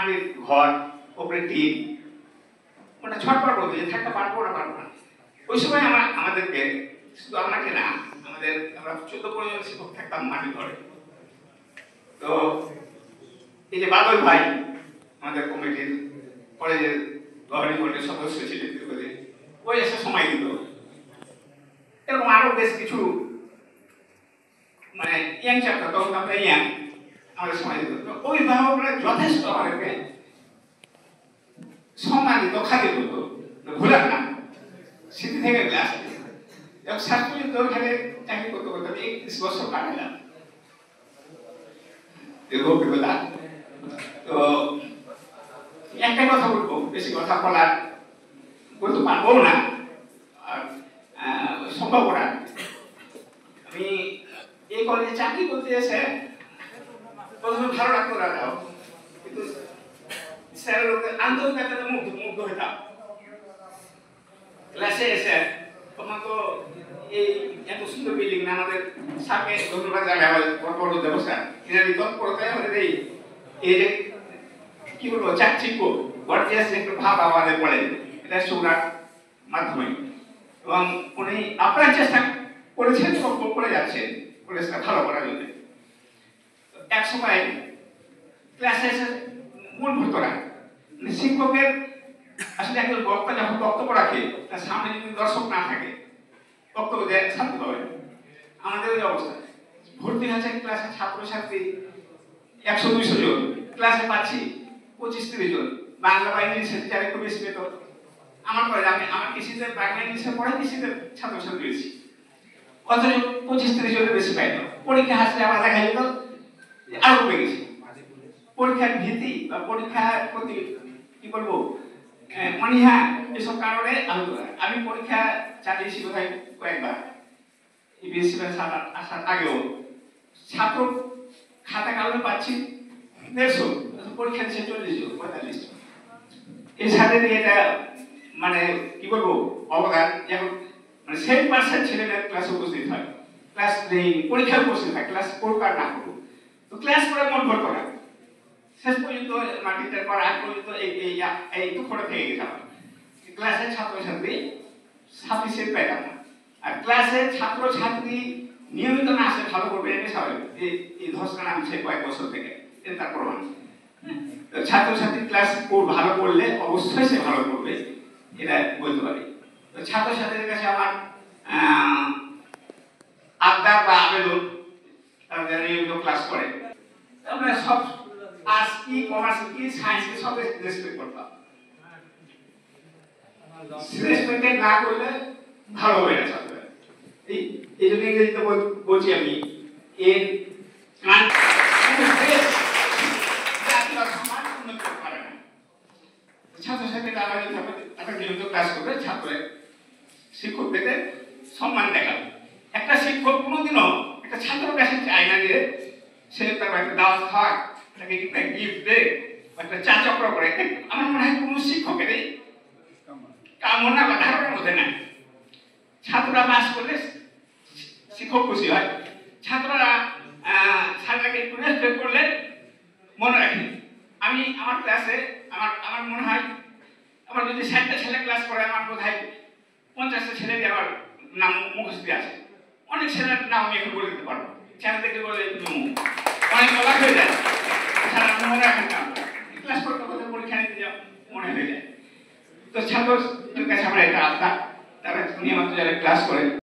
মাটির ঘর, উপরে টিন, ওটা ছটপট করতো যে থাকতে পারবো না। ওই সময় আমাদেরকে, শুধু আমাকে না, আমরা 14-15 জন শিক্ষক থাকতাম মাটির ঘরে। তো এই যে বাদল ভাই আমাদের কমিটির কলেজের গভর্নিং বোর্ডের সদস্য ছিলেন, ওই এসে সময় দিত। এরকম আরো বেশ কিছু মানে ইয়াং চ্যাপ্টার, তখন আমরা ইয়াং, আমাদের সময় দিত। অভিভাবকরা যথেষ্ট আমাদেরকে সম্মানিত, খাতির করতো, ভুলার না, স্মৃতি থেকে ক্লাস এবং শেষ পর্যন্ত ওখানে চাকরি করতে 31 বছর কাটালাম। অভিজ্ঞতা। তো একটা কথা বলবো, বেশি কথা বলতে পারবো না, আর সম্ভব না। আমি এই কলেজে চাকরি করতে এসে প্রথমে ভালো লাগতো না, কিন্তু স্যারের লোকের আন্তরিকতাতে মুগ্ধ হইতাম। ক্লাসে এসে তোমার তো এই এত সুন্দর বিল্ডিং না, আমাদের সামনে ধন্যবাদ জায়গা হয় বড় ব্যবস্থা, এনারই তৎপরতায় আমাদের এই যে কি বলবো চাকচিক্য গর্জিয়াস একটু ভাব আমাদের পড়ে, এটা সৌরার মাধ্যমে। এবং উনি আপনার চেষ্টা করেছেন এবং করে যাচ্ছেন কলেজটা ভালো করার জন্য। এক সময় ক্লাসে এসে মন ভরতো না, শিক্ষকের আসলে একজন বক্তা যখন বক্তব্য রাখে তার সামনে যদি দর্শক না থাকে বক্তব্য দেয় শান্তি পাবে। আমাদের ওই অবস্থা, ভর্তি হয়েছে ক্লাসে ছাত্রছাত্রী 100-200 জন, ক্লাসে পাচ্ছি 25-30 জন। বাংলা বা ইংলিশের টিচার একটু বেশি পেত। আমার কৃষিতে বাংলা ইংলিশে পড়ে কৃষিতে ছাত্রছাত্রী বেশি, অথচ 25-30 জনের বেশি পাইত। পরীক্ষা আসলে আমার দেখা যেত আরো কমে গেছে। পরীক্ষার ভীতি বা পরীক্ষার প্রতি কি বলবো অনীহা, এসব কারণে আমি পরীক্ষা চালিয়েছি কোথায় কয়েকবার, ইবিএসসি আসার আগেও। ছাত্র খাতা কাগজে পাচ্ছি 150, পরীক্ষা দিচ্ছে 40-45। এই সাথে এটা মানে কি বলবো অবদান, এখন মানে 7% ছেলেমেয়ের ক্লাসে উপস্থিত হয়, ক্লাস পরীক্ষায় উপস্থিত হয়, ক্লাস করুক আর না করুক। তো ক্লাস করে মন ভরতো না, শেষ পর্যন্ত মাটিতে করা আগ পর্যন্ত এই দুঃখটা থেকে গেছিলাম। ক্লাসে ছাত্রছাত্রী সাফিসিয়েন্ট পাইতাম না, আর ক্লাসে ছাত্রছাত্রী নিয়মিত না আসে ভালো করবে এটা স্বাভাবিক। এই ধসটা নামছে কয়েক বছর থেকে, এটা তার প্রমাণ। ছাত্রছাত্রী ক্লাস ভালো করলে অবশ্যই সে ভালো করবে, এটা বলতে পারি। তো ছাত্রছাত্রীদের কাছে আমার আবদার বা আবেদন, তারা নিয়মিত ক্লাস করে, আমরা সব আর্টস কি কমার্স কি সায়েন্স কি সব রেসপেক্ট করতাম। রেসপেক্ট না করলে ভালো হবে না ছাত্ররা। এই জন্য ইংরেজিতে বলছি আমি এর ছাত্রছাত্রীরা আবার নিয়মিত ক্লাস করবে, ছাত্রের শিক্ষকদের সম্মান দেখাবে। একটা শিক্ষক কোনোদিনও একটা ছাত্রের কাছে চায় না যে সে তার একটা দাওয়াত খাওয়ায়, তাকে একটা গিফট দেয়, একটা চা চক্র করে। আমার মনে হয় কোনো শিক্ষকের কামনা বা ধারণার মধ্যে নাই। ছাত্ররা পাস করলে শিক্ষক খুশি হয়, ছাত্ররা স্যারটাকে একটু রেসপেক্ট করলে মনে রাখে। আমি আমার ক্লাসে আমার মনে হয় আমার যদি 60টা ছেলে ক্লাস করে, আমার বোধ হয় 50টা ছেলেরই আমার নাম মুখস্থ আছে। অনেক ছেলের নাম আমি এখন বলে দিতে পারবো, ছেলে থেকে বলে অনেক অবাক হয়ে যায়, সারা মনে রাখেন না, ক্লাস করতে করতে পরীক্ষা নিতে যাও মনে হয়ে যায়। তো ছাত্রদের কাছে আমরা এটা আবদার, তারা নিয়মিত যারা ক্লাস করে